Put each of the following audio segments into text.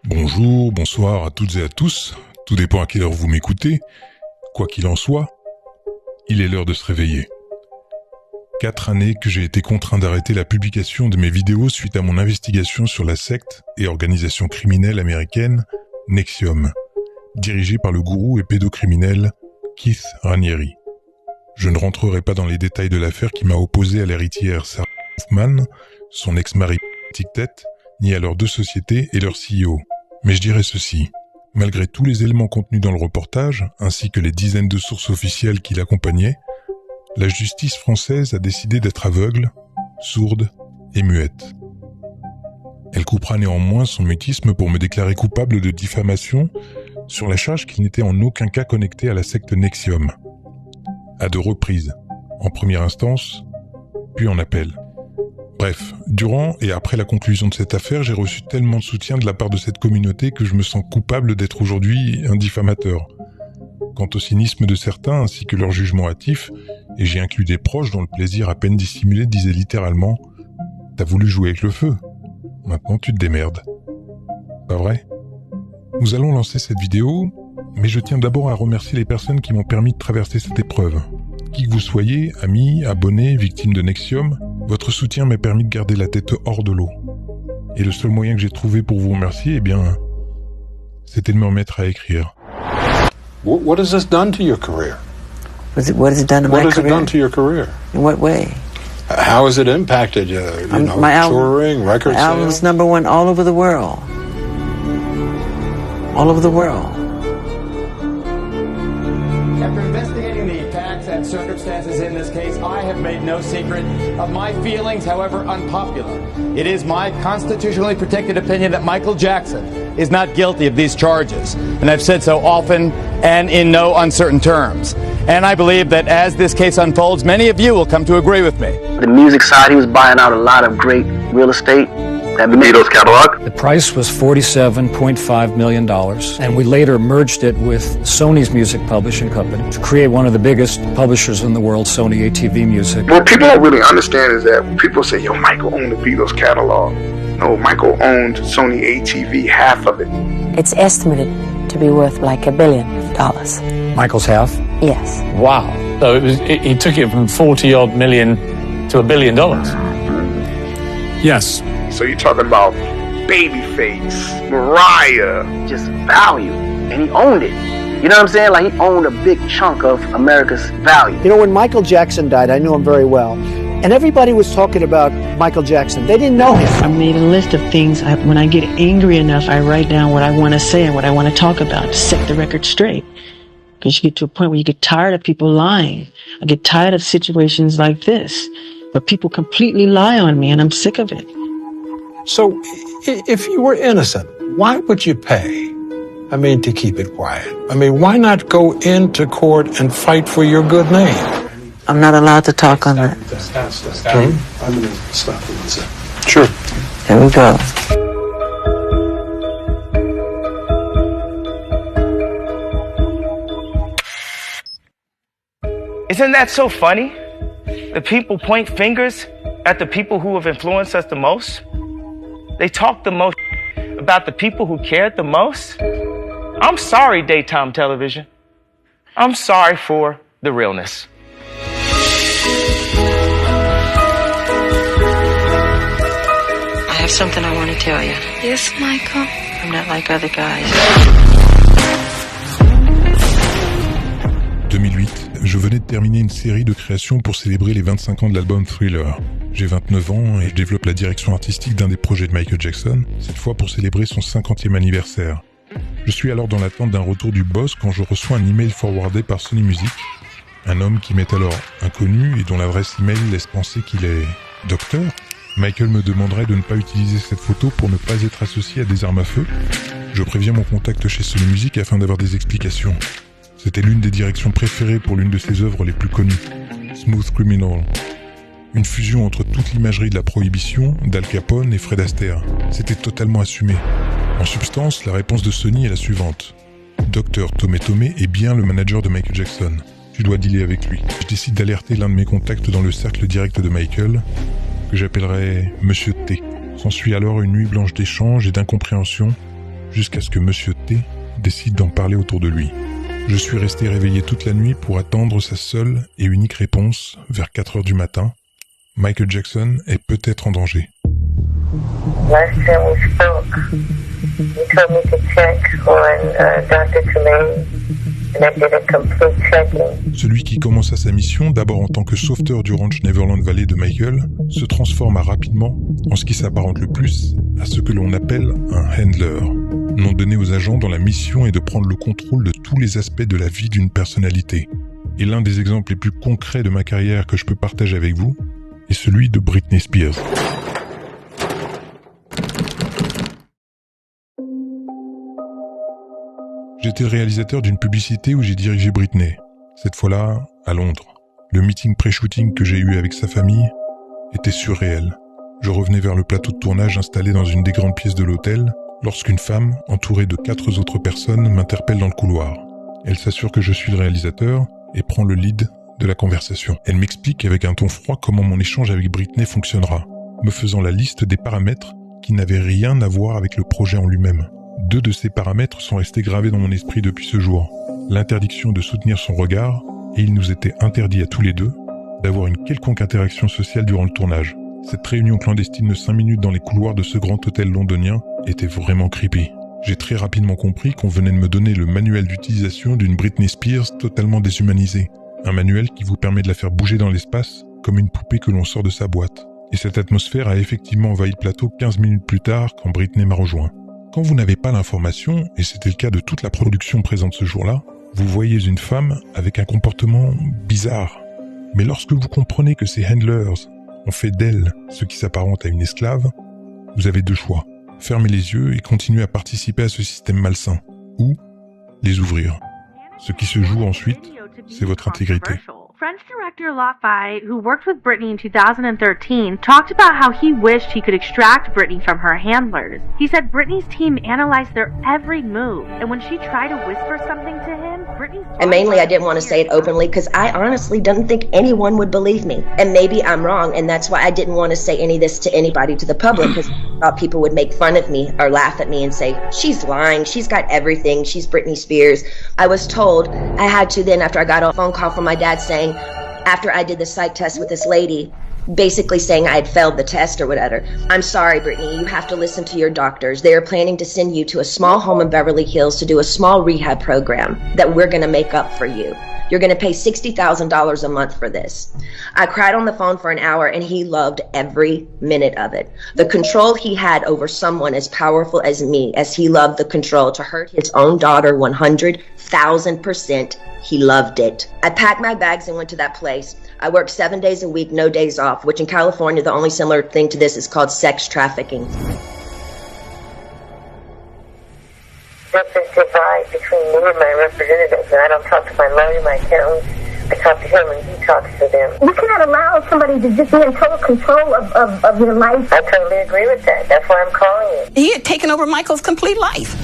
Bonjour, bonsoir à toutes et à tous, tout dépend à quelle heure vous m'écoutez. Quoi qu'il en soit, il est l'heure de se réveiller. 4 années que j'ai été contraint d'arrêter la publication de mes vidéos suite à mon investigation sur la secte et organisation criminelle américaine NXIVM, dirigée par le gourou et pédocriminel Keith Raniere. Je ne rentrerai pas dans les détails de l'affaire qui m'a opposé à l'héritière Sarah Hoffman, son ex-mari Tic-Tête, ni à leurs 2 sociétés et leur CEO. Mais je dirais ceci, malgré tous les éléments contenus dans le reportage, ainsi que les dizaines de sources officielles qui l'accompagnaient, la justice française a décidé d'être aveugle, sourde et muette. Elle coupera néanmoins son mutisme pour me déclarer coupable de diffamation sur la charge qu'il n'était en aucun cas connecté à la secte NXIVM. À 2 reprises, en première instance, puis en appel. Bref, durant et après la conclusion de cette affaire, j'ai reçu tellement de soutien de la part de cette communauté que je me sens coupable d'être aujourd'hui un diffamateur. Quant au cynisme de certains ainsi que leur jugement hâtif, et j'ai inclus des proches dont le plaisir à peine dissimulé disait littéralement « T'as voulu jouer avec le feu, maintenant tu te démerdes ». Pas vrai ? Nous allons lancer cette vidéo, mais je tiens d'abord à remercier les personnes qui m'ont permis de traverser cette épreuve. Qui que vous soyez, amis, abonnés, victimes de NXIVM, votre soutien m'a permis de garder la tête hors de l'eau. Et le seul moyen que j'ai trouvé pour vous remercier, eh bien, c'était de me remettre à écrire. What has this done to your career? What has it done to my career? What has it done to your career? In what way? How has it impacted touring, record sales? My album's #1 all over the world. All over the world. After investigating the facts and circumstances in this case, I have made no secret of my feelings, however unpopular. It is my constitutionally protected opinion that Michael Jackson is not guilty of these charges. And I've said so often and in no uncertain terms. And I believe that as this case unfolds, many of you will come to agree with me. The music side, he was buying out a lot of great real estate. That Beatles catalog. The price was $47.5 million, and we later merged it with Sony's music publishing company to create one of the biggest publishers in the world, Sony ATV Music. What people don't really understand is that when people say, yo, Michael owned the Beatles catalog. No, Michael owned Sony ATV, half of it. It's estimated to be worth like $1 billion. Michael's half? Yes. Wow. So he took it from 40-odd million to $1 billion. Yes. So you're talking about Babyface, Mariah. Just value. And he owned it. You know what I'm saying? Like, he owned a big chunk of America's value. You know, when Michael Jackson died, I knew him very well. And everybody was talking about Michael Jackson. They didn't know him. I made a list of things. When I get angry enough, I write down what I want to say and what I want to talk about to set the record straight. Because you get to a point where you get tired of people lying. I get tired of situations like this, where people completely lie on me, and I'm sick of it. So, if you were innocent, why would you pay? I mean, to keep it quiet. I mean, why not go into court and fight for your good name? I'm not allowed to talk on that. I'm going to stop it. Sure. There we go. Isn't that so funny? The people point fingers at the people who have influenced us the most. They talk the most about the people who cared the most. I'm sorry, daytime television. I'm sorry for the realness. I have something I want to tell you. Yes, Michael? I'm not like other guys. 2008, je venais de terminer une série de créations pour célébrer les 25 ans de l'album Thriller. J'ai 29 ans et je développe la direction artistique d'un des projets de Michael Jackson, cette fois pour célébrer son 50e anniversaire. Je suis alors dans l'attente d'un retour du boss quand je reçois un email forwardé par Sony Music, un homme qui m'est alors inconnu et dont l'adresse email laisse penser qu'il est docteur. Michael me demanderait de ne pas utiliser cette photo pour ne pas être associé à des armes à feu. Je préviens mon contact chez Sony Music afin d'avoir des explications. C'était l'une des directions préférées pour l'une de ses œuvres les plus connues, Smooth Criminal. Une fusion entre toute l'imagerie de la prohibition, d'Al Capone et Fred Astaire. C'était totalement assumé. En substance, la réponse de Sony est la suivante. Dr Tomé Tomé est bien le manager de Michael Jackson. Tu dois dealer avec lui. Je décide d'alerter l'un de mes contacts dans le cercle direct de Michael, que j'appellerai Monsieur T. S'ensuit alors une nuit blanche d'échanges et d'incompréhension jusqu'à ce que Monsieur T décide d'en parler autour de lui. Je suis resté réveillé toute la nuit pour attendre sa seule et unique réponse vers 4 heures du matin. Michael Jackson est peut-être en danger. Last time we spoke, you told me to check on Dr. Tremaine, and I did a complete checking. Celui qui commença sa mission, d'abord en tant que sauveteur du ranch Neverland Valley de Michael, se transforma rapidement en ce qui s'apparente le plus à ce que l'on appelle un handler, nom donné aux agents dont la mission est de prendre le contrôle de tous les aspects de la vie d'une personnalité. Et l'un des exemples les plus concrets de ma carrière que je peux partager avec vous est celui de Britney Spears. J'étais le réalisateur d'une publicité où j'ai dirigé Britney, cette fois-là à Londres. Le meeting pré-shooting que j'ai eu avec sa famille était surréel. Je revenais vers le plateau de tournage installé dans une des grandes pièces de l'hôtel lorsqu'une femme, entourée de 4 autres personnes, m'interpelle dans le couloir. Elle s'assure que je suis le réalisateur et prend le lead de la conversation. Elle m'explique avec un ton froid comment mon échange avec Britney fonctionnera, me faisant la liste des paramètres qui n'avaient rien à voir avec le projet en lui-même. 2 de ces paramètres sont restés gravés dans mon esprit depuis ce jour. L'interdiction de soutenir son regard, et il nous était interdit à tous les deux d'avoir une quelconque interaction sociale durant le tournage. Cette réunion clandestine de 5 minutes dans les couloirs de ce grand hôtel londonien était vraiment creepy. J'ai très rapidement compris qu'on venait de me donner le manuel d'utilisation d'une Britney Spears totalement déshumanisée. Un manuel qui vous permet de la faire bouger dans l'espace comme une poupée que l'on sort de sa boîte. Et cette atmosphère a effectivement envahi le plateau 15 minutes plus tard quand Britney m'a rejoint. Quand vous n'avez pas l'information, et c'était le cas de toute la production présente ce jour-là, vous voyez une femme avec un comportement bizarre. Mais lorsque vous comprenez que ces handlers ont fait d'elle ce qui s'apparente à une esclave, vous avez 2 choix. Fermer les yeux et continuer à participer à ce système malsain, ou les ouvrir. Ce qui se joue ensuite, c'est votre intégrité. French director Lafay, who worked with Britney in 2013, talked about how he wished he could extract Britney from her handlers. He said Britney's team analyzed their every move, and when she tried to whisper something to him, Britney's... And mainly I didn't want to say it openly because I honestly didn't think anyone would believe me. And maybe I'm wrong, and that's why I didn't want to say any of this to anybody, to the public, because I thought people would make fun of me or laugh at me and say, she's lying, she's got everything, she's Britney Spears. I was told I had to then, after I got a phone call from my dad saying, after I did the psych test with this lady, basically saying I had failed the test or whatever. I'm sorry, Britney, you have to listen to your doctors. They are planning to send you to a small home in Beverly Hills to do a small rehab program that we're going to make up for you. You're going to pay $60,000 a month for this. I cried on the phone for an hour and he loved every minute of it. The control he had over someone as powerful as me, as he loved the control to hurt his own daughter 100,000%, he loved it. I packed my bags and went to that place. I worked 7 days a week, no days off, which in California, the only similar thing to this is called sex trafficking. There's this divide between me and my representatives, and I don't talk to my lawyer, my accountant. I talk to him, and he talks to them. You cannot allow somebody to just be in total control of your life. I totally agree with that. That's why I'm calling you. He had taken over Michael's complete life.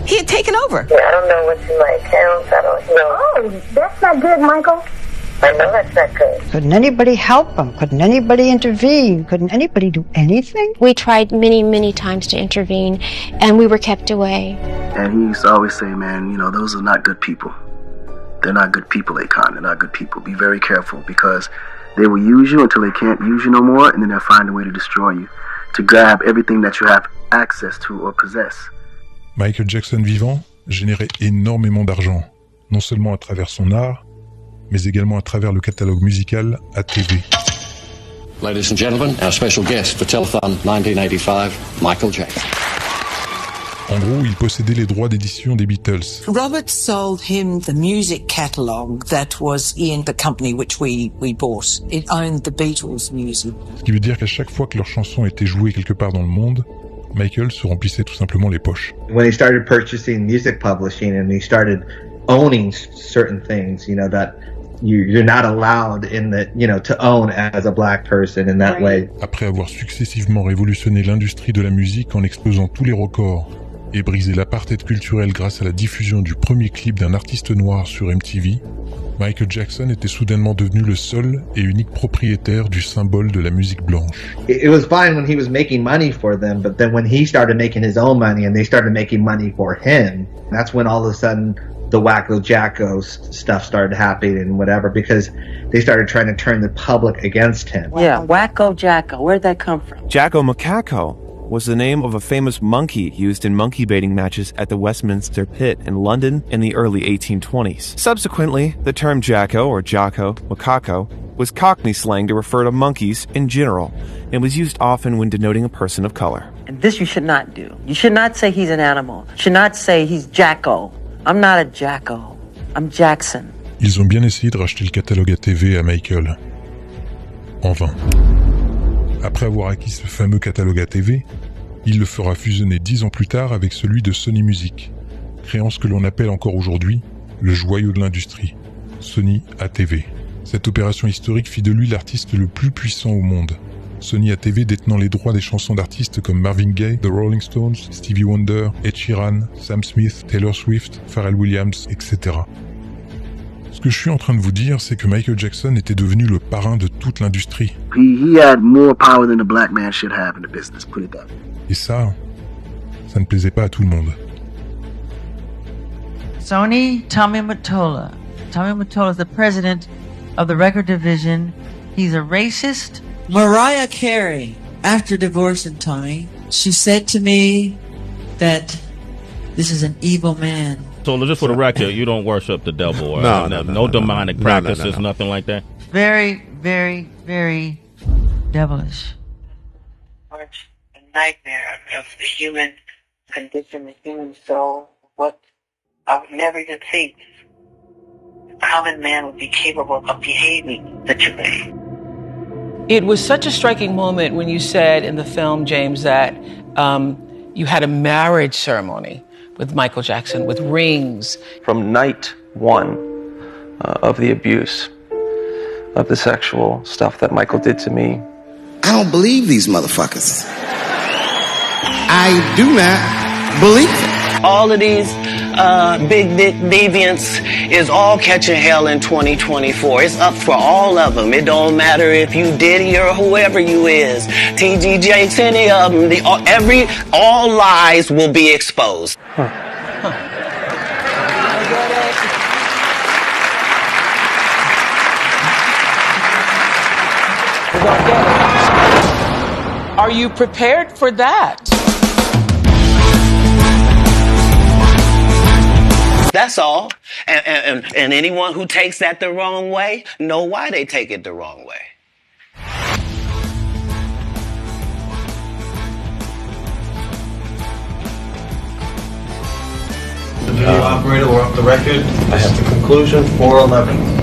He had taken over. Yeah, I don't know what's in my accounts. I don't know. Oh, that's not good, Michael. I know that's not good. Couldn't anybody help him? Couldn't anybody intervene? Couldn't anybody do anything? We tried many, many times to intervene, and we were kept away. And he used to always say, man, you know, those are not good people. They're not good people, Akon. They're not good people. Be very careful because they will use you until they can't use you no more, and then they'll find a way to destroy you, to grab everything that you have access to or possess. Michael Jackson vivant générait énormément d'argent, non seulement à travers son art, mais également à travers le catalogue musical ATV. Ladies and gentlemen, our special guest for Telethon 1985, Michael Jackson. En gros, il possédait les droits d'édition des Beatles. Robert sold him the music catalogue that was in the company which we bought. It owned the Beatles music. Ce qui veut dire qu'à chaque fois que leur chanson était jouée quelque part dans le monde, Michael se remplissait tout simplement les poches. When he started purchasing music publishing and he started owning certain things, you know, that you're not allowed in the, you know, to own as a black person in that way. Après avoir successivement révolutionné l'industrie de la musique en explosant tous les records et brisé l'apartheid culturel grâce à la diffusion du premier clip d'un artiste noir sur MTV, Michael Jackson était soudainement devenu le seul et unique propriétaire du symbole de la musique blanche. It was fine when he was making money for them, but then when he started making his own money and they started making money for him, that's when all of a sudden the Wacko Jacko stuff started happening and whatever, because they started trying to turn the public against him. Yeah, Wacko Jacko. Where'd that come from? Jacko Macaco was the name of a famous monkey used in monkey baiting matches at the Westminster Pit in London in the early 1820s. Subsequently, the term Jacko or Jocko, Macaco, was Cockney slang to refer to monkeys in general, and was used often when denoting a person of color. And this you should not do. You should not say he's an animal. You should not say he's Jacko. I'm not a Jacko. I'm Jackson. Ils ont bien essayé de racheter le catalogue ATV à Michael. En vain. Après avoir acquis ce fameux catalogue ATV, il le fera fusionner 10 ans plus tard avec celui de Sony Music, créant ce que l'on appelle encore aujourd'hui le joyau de l'industrie, Sony ATV. Cette opération historique fit de lui l'artiste le plus puissant au monde. Sony ATV détenant les droits des chansons d'artistes comme Marvin Gaye, The Rolling Stones, Stevie Wonder, Ed Sheeran, Sam Smith, Taylor Swift, Pharrell Williams, etc. Ce que je suis en train de vous dire, c'est que Michael Jackson était devenu le parrain de toute l'industrie. He had more power than a black man should have in the business, put it that way. Et ça ne plaisait pas à tout le monde. Sony Tommy Mottola. Tommy Mottola is the president of the record division. He's a racist. Mariah Carey, after divorcing Tommy, she said to me that this is an evil man. So just for the record, you don't worship the devil or no demonic practices, nothing like that? Very, very, very devilish. A nightmare of the human condition, the human soul. What I would never even think a common man would be capable of behaving such a way. It was such a striking moment when you said in the film, James, that you had a marriage ceremony with Michael Jackson, with rings. From night one of the abuse, of the sexual stuff that Michael did to me. I don't believe these motherfuckers. I do not believe it. All of these big dick deviants is all catching hell in 2024. It's up for all of them. It don't matter if you Diddy or whoever you is. TG Jakes, any of them. All lies will be exposed. Are you prepared for that? That's all. And anyone who takes that the wrong way, know why they take it the wrong way. The video operator, we're off the record. I have the conclusion, 411.